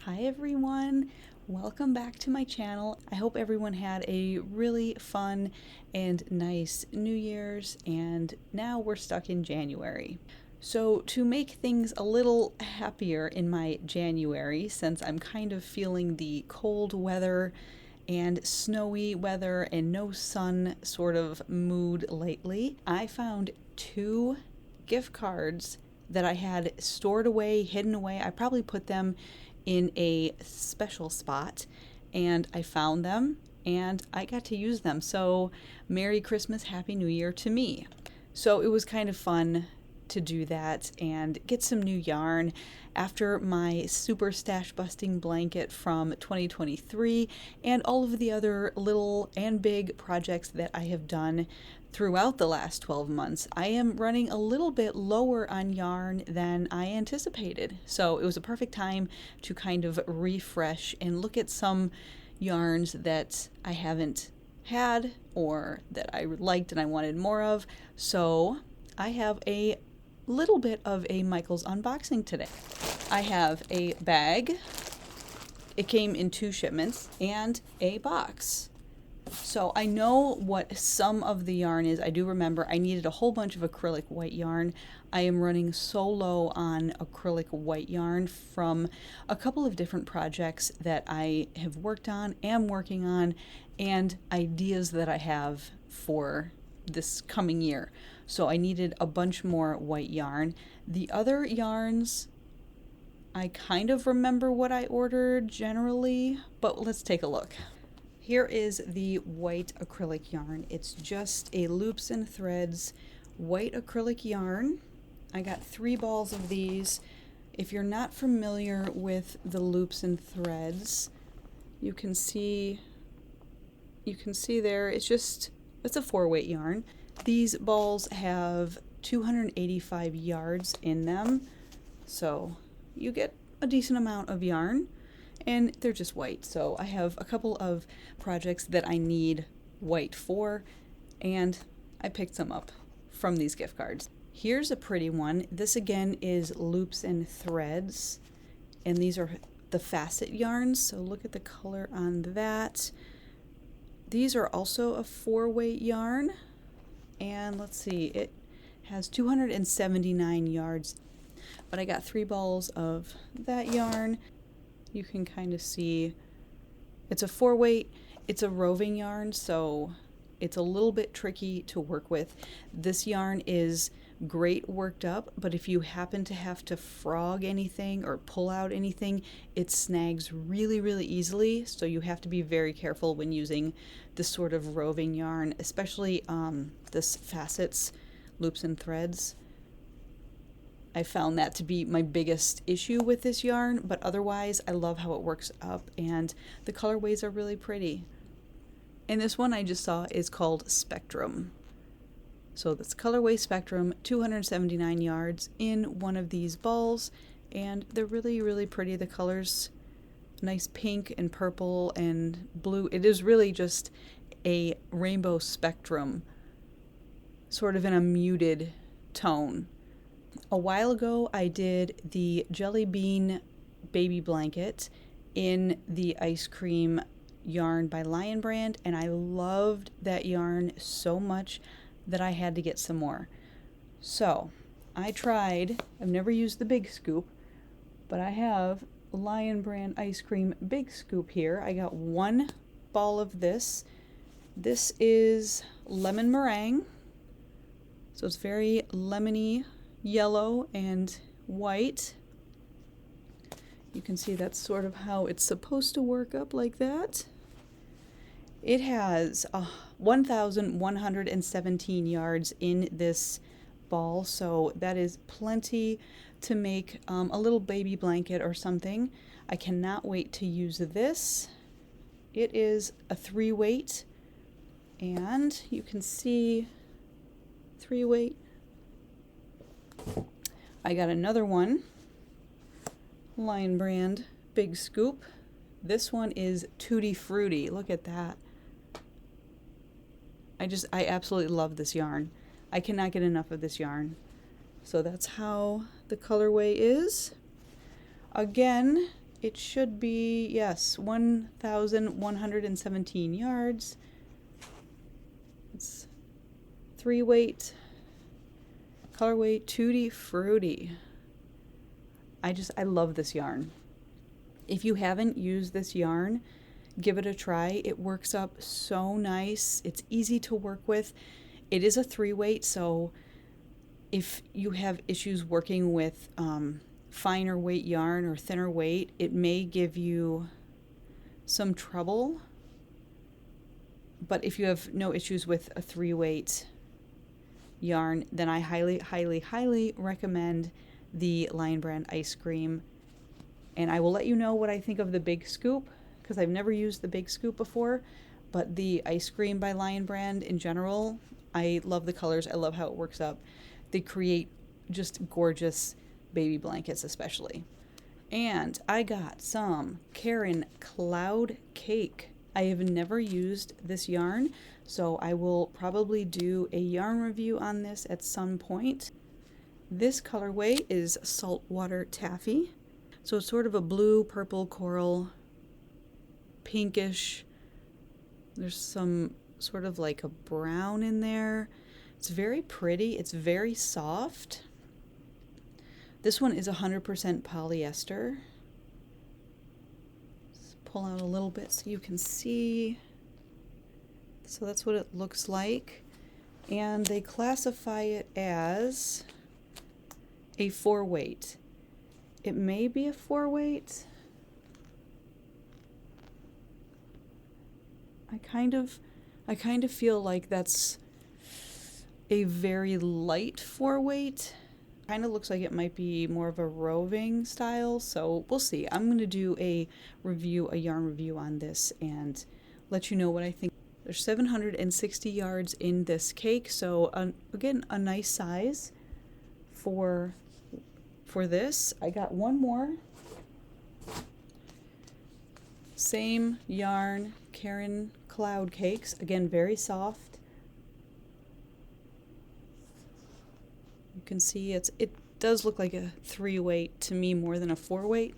Hi everyone, welcome back to my channel. I hope everyone had a really fun and nice New Year's, and now we're stuck in January. So to make things a little happier in my January, since I'm kind of feeling the cold weather and snowy weather and no sun sort of mood lately, I found two gift cards that I had stored away, hidden away. I probably put them in a special spot and I found them and I got to use them. So, Merry Christmas, Happy New Year to me. So, it was kind of fun to do that and get some new yarn after my super stash busting blanket from 2023 and all of the other little and big projects that I have done throughout the last 12 months. I am running a little bit lower on yarn than I anticipated. So it was a perfect time to kind of refresh and look at some yarns that I haven't had or that I liked and I wanted more of. So I have a little bit of a Michael's unboxing today. I have a bag. It came in 2 shipments and a box. So I know what some of the yarn is. I do remember I needed a whole bunch of acrylic white yarn. I am running so low on acrylic white yarn from a couple of different projects that I have worked on, am working on, and ideas that I have for this coming year. So I needed a bunch more white yarn. The other yarns, I kind of remember what I ordered generally, but let's take a look. Here is the white acrylic yarn. It's just a loops and threads white acrylic yarn. I got 3 balls of these. If you're not familiar with the loops and threads, you can see there, it's a 4-weight yarn. These balls have 285 yards in them, so you get a decent amount of yarn. And they're just white, so I have a couple of projects that I need white for, and I picked some up from these gift cards. Here's a pretty one. This again is loops and threads, and these are the facet yarns, so look at the color on that. These are also a 4-weight yarn, and let's see, it has 279 yards, but I got 3 balls of that yarn. You can kind of see it's a 4-weight, it's a roving yarn, so it's a little bit tricky to work with. This yarn is great worked up, but if you happen to have to frog anything or pull out anything, it snags really, really easily, so you have to be very careful when using this sort of roving yarn, especially this facets, loops and threads. I found that to be my biggest issue with this yarn, but otherwise I love how it works up and the colorways are really pretty. And this one I just saw is called Spectrum. So that's colorway Spectrum, 279 yards in one of these balls, and they're really, really pretty. The colors, nice pink and purple and blue. It is really just a rainbow spectrum, sort of in a muted tone. A while ago, I did the Jelly Bean baby blanket in the ice cream yarn by Lion Brand, and I loved that yarn so much that I had to get some more. So I tried, I've never used the big scoop, but I have Lion Brand ice cream big scoop here. I got 1 ball of this. This is lemon meringue, so it's very lemony, yellow and white. You can see that's sort of how it's supposed to work up, like that. It has 1,117 yards in this ball, so that is plenty to make a little baby blanket or something. I cannot wait to use this. It is a 3-weight, and you can see 3-weight. I got another one, Lion Brand Big Scoop. This one is Tutti Frutti. Look at that. I absolutely love this yarn. I cannot get enough of this yarn. So that's how the colorway is. Again, it should be, yes, 1,117 yards. It's 3-weight, colorway Tutti Frutti. I love this yarn. If you haven't used this yarn, give it a try. It works up so nice. It's easy to work with. It is a 3-weight, so if you have issues working with finer weight yarn or thinner weight, it may give you some trouble. But if you have no issues with a 3-weight yarn, then I highly, highly, highly recommend the Lion Brand Ice Cream. And I will let you know what I think of the Big Scoop, because I've never used the Big Scoop before. But the Ice Cream by Lion Brand in general, I love the colors. I love how it works up. They create just gorgeous baby blankets especially. And I got some Karen Cloud Cake. I have never used this yarn, so I will probably do a yarn review on this at some point. This colorway is Saltwater Taffy. So it's sort of a blue, purple, coral, pinkish. There's some sort of like a brown in there. It's very pretty. It's very soft. This one is 100% polyester. Let's pull out a little bit so you can see. So that's what it looks like. And they classify it as a 4-weight. It may be a 4-weight. I kind of feel like that's a very light 4-weight. Kind of looks like it might be more of a roving style, so we'll see. I'm going to do a yarn review on this and let you know what I think. There's 760 yards in this cake, so again, a nice size for this. I got one more. Same yarn, Karen Cloud Cakes. Again, very soft. You can see it does look like a 3-weight to me more than a 4-weight,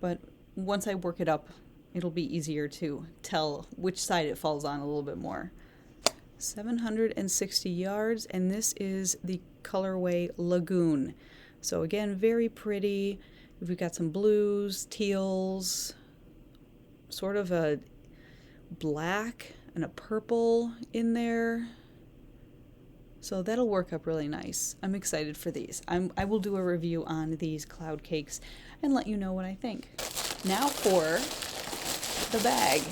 but once I work it up, it'll be easier to tell which side it falls on a little bit more. 760 yards, and this is the colorway Lagoon. So again, very pretty. We've got some blues, teals, sort of a black and a purple in there. So that'll work up really nice. I'm excited for these. I will do a review on these cloud cakes and let you know what I think. Now for the bag.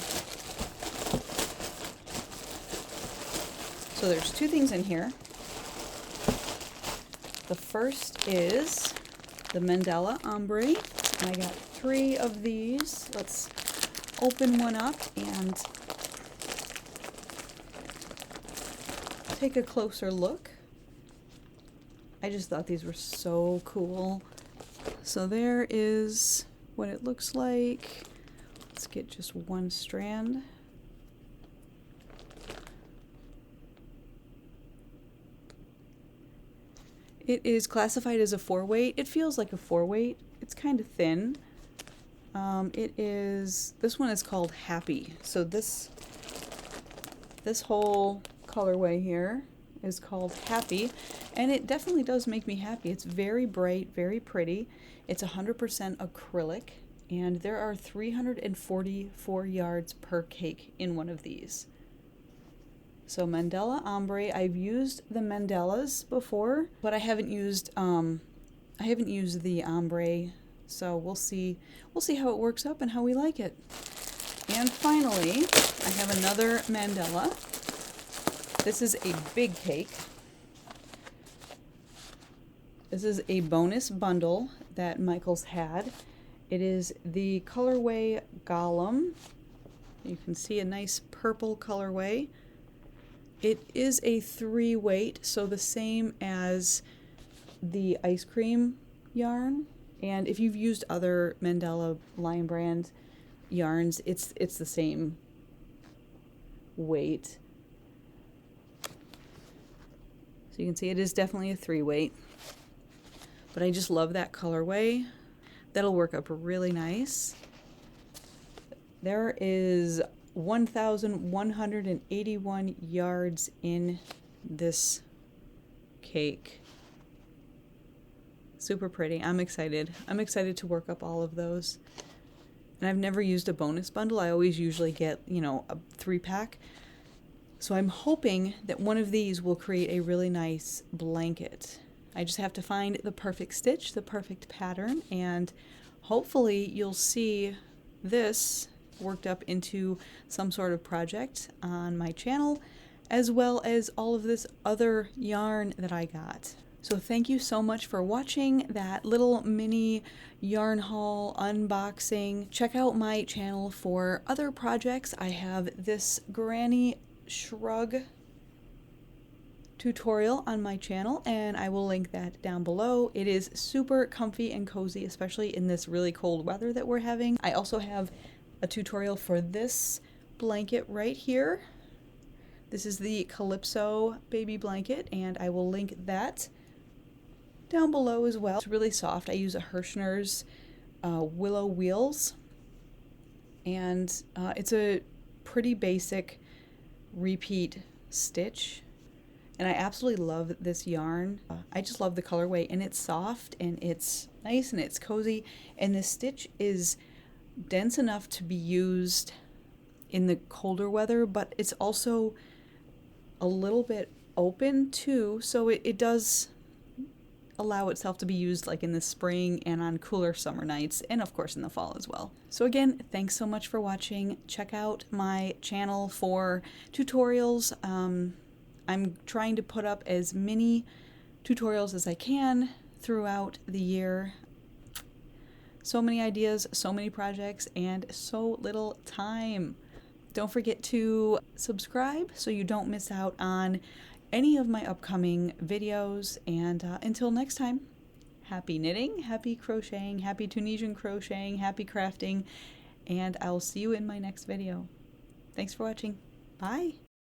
So there's 2 things in here. The first is the Mandala Ombre, and I got 3 of these. Let's open one up and take a closer look. I just thought these were so cool. So there is what it looks like. Let's get just one strand. It is classified as a 4-weight. It feels like a 4-weight. It's kind of thin. This one is called Happy. So this whole colorway here is called Happy, and it definitely does make me happy. It's very bright, very pretty. It's 100% acrylic, and there are 344 yards per cake in one of these. So Mandala Ombre, I've used the Mandalas before, but I haven't used the Ombre, so we'll see how it works up and how we like it. And finally, I have another Mandala. This is a big cake. This is a bonus bundle that Michael's had. It is the colorway Golem. You can see a nice purple colorway. It is a 3-weight, so the same as the ice cream yarn. And if you've used other Mandala Lion Brand yarns, it's the same weight. So you can see it is definitely a 3-weight. But I just love that colorway. That'll work up really nice. There is 1,181 yards in this cake. Super pretty. I'm excited. I'm excited to work up all of those. And I've never used a bonus bundle. I always usually get, you know, a 3-pack. So I'm hoping that one of these will create a really nice blanket. I just have to find the perfect stitch, the perfect pattern, and hopefully you'll see this worked up into some sort of project on my channel, as well as all of this other yarn that I got. So thank you so much for watching that little mini yarn haul unboxing. Check out my channel for other projects. I have this granny shrug tutorial on my channel, and I will link that down below. It is super comfy and cozy, especially in this really cold weather that we're having. I also have a tutorial for this blanket right here. This is the Calypso baby blanket, and I will link that down below as well. It's really soft. I use a Hirschner's Willow Wheels, and it's a pretty basic repeat stitch. And I absolutely love this yarn. I just love the colorway, and it's soft and it's nice and it's cozy, and this stitch is dense enough to be used in the colder weather, but it's also a little bit open too, so it does allow itself to be used like in the spring and on cooler summer nights, and of course in the fall as well. So again, thanks so much for watching. Check out my channel for tutorials. I'm trying to put up as many tutorials as I can throughout the year. So many ideas, so many projects, and so little time. Don't forget to subscribe so you don't miss out on any of my upcoming videos. And until next time, happy knitting, happy crocheting, happy Tunisian crocheting, happy crafting, and I'll see you in my next video. Thanks for watching. Bye!